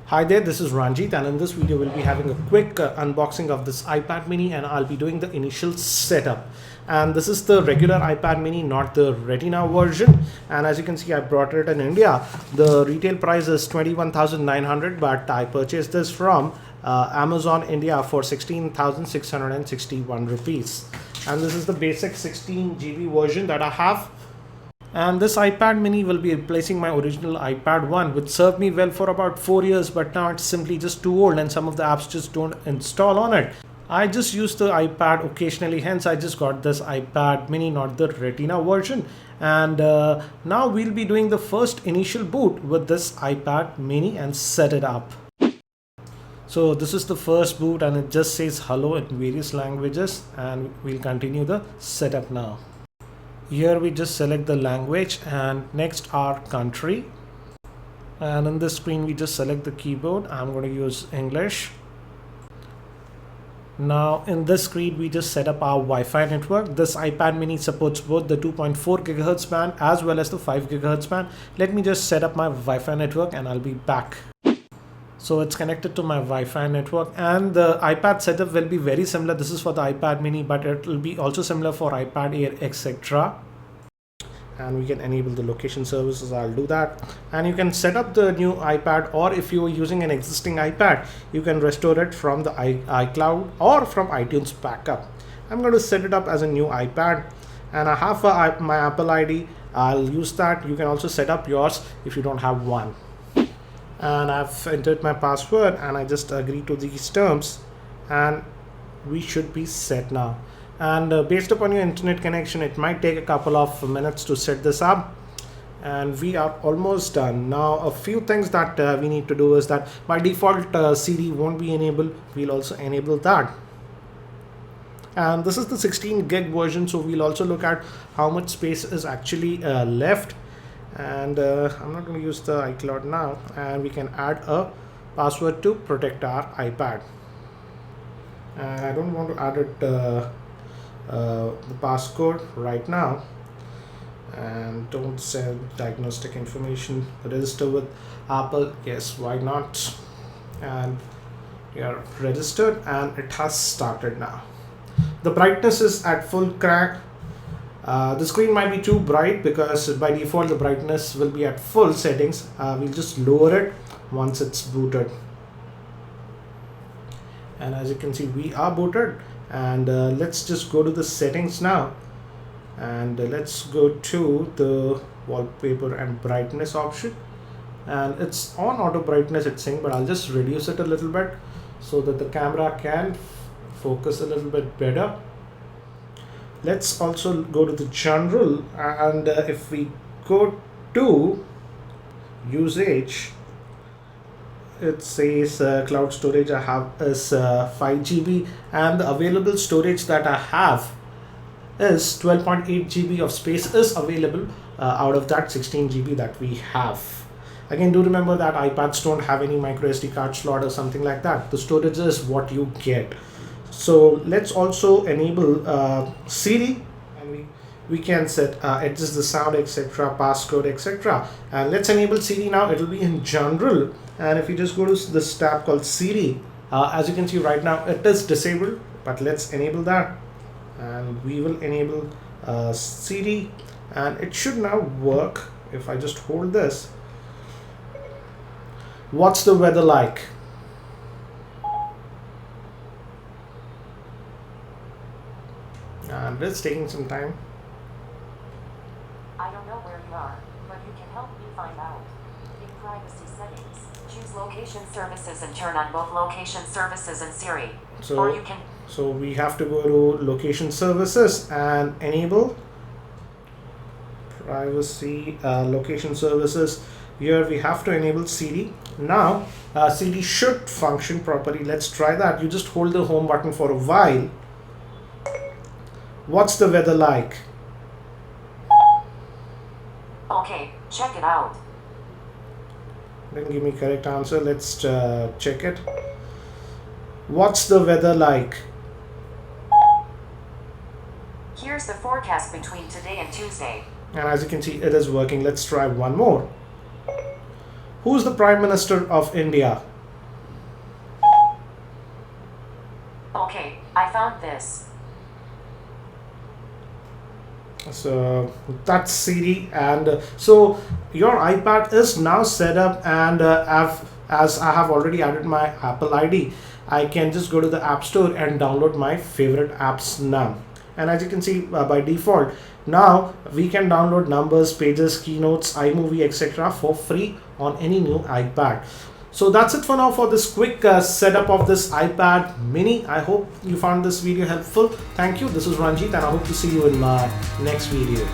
Hi there, this is Ranjit, and in this video we'll be having a quick unboxing of this iPad mini, and I'll be doing the initial setup. And this is the regular iPad mini, not the Retina version. And as you can see, I brought it in India. The retail price is 21,900, but I purchased this from Amazon India for 16,661 rupees. And this is the basic 16 GB version that I have. And this iPad mini will be replacing my original iPad 1, which served me well for about 4 years, but now it's simply just too old and some of the apps just don't install on it. I just use the iPad occasionally, hence I just got this iPad mini, not the Retina version. And now we'll be doing the first initial boot with this iPad mini and set it up. So this is the first boot and it just says hello in various languages, and we'll continue the setup now. Here we just select the language and next our country, and in this screen we just select the keyboard. I'm going to use English. Now in this screen we just set up our Wi-Fi network. This iPad mini supports both the 2.4 GHz band as well as the 5 GHz band. Let me just set up my Wi-Fi network and I'll be back. So it's connected to my Wi-Fi network, and the iPad setup will be very similar. This is for the iPad mini, but it will be also similar for iPad Air, etc. And we can enable the location services. I'll do that. And you can set up the new iPad, or if you are using an existing iPad, you can restore it from the iCloud or from iTunes backup. I'm going to set it up as a new iPad, and I have my Apple ID. I'll use that. You can also set up yours if you don't have one. And I've entered my password and I just agree to these terms, and we should be set now. And based upon your internet connection, it might take a couple of minutes to set this up, and we are almost done. Now a few things that we need to do is that by default Siri won't be enabled. We'll also enable that. And this is the 16 gig version, so we'll also look at how much space is actually left. And I'm not going to use the iCloud now, and we can add a password to protect our iPad. And I don't want to add it the passcode right now, and don't send diagnostic information. Register with Apple, yes, why not? And we are registered and it has started now. The brightness is at full crack. The screen might be too bright because by default the brightness will be at full settings. We'll just lower it once it's booted. And as you can see, we are booted. And let's just go to the settings now, and let's go to the wallpaper and brightness option, and it's on auto brightness, it's saying, but I'll just reduce it a little bit so that the camera can focus a little bit better. Let's also go to the general, and if we go to usage, it says cloud storage I have is 5 GB, and the available storage that I have is 12.8 GB of space is available out of that 16 GB that we have. Again, do remember that iPads don't have any micro SD card slot or something like that. The storage is what you get. So let's also enable Siri, and we can set adjust the sound, etc., passcode, etc. And let's enable Siri now. It will be in general, and if you just go to this tab called Siri, as you can see right now it is disabled, but let's enable that, and we will enable Siri, and it should now work. If I just hold this, what's the weather like? And it's taking some time. I don't know where you are, but you can help me find out. In privacy settings, choose location services and turn on both location services and Siri. So we have to go to location services and enable privacy location services. Here we have to enable Siri. Now Siri should function properly. Let's try that. You just hold the home button for a while. What's the weather like? Okay, check it out. Didn't give me correct answer. Let's check it. What's the weather like? Here's the forecast between today and Tuesday. And as you can see, it is working. Let's try one more. Who's the Prime Minister of India? Okay, I found this. So that's Siri, and so your iPad is now set up, and as I have already added my Apple ID, I can just go to the App Store and download my favorite apps now. And as you can see, by default, now we can download numbers, pages, keynotes, iMovie, etc. for free on any new iPad. So that's it for now for this quick setup of this iPad mini. I hope you found this video helpful. Thank you. This is Ranjit, and I hope to see you in my next video.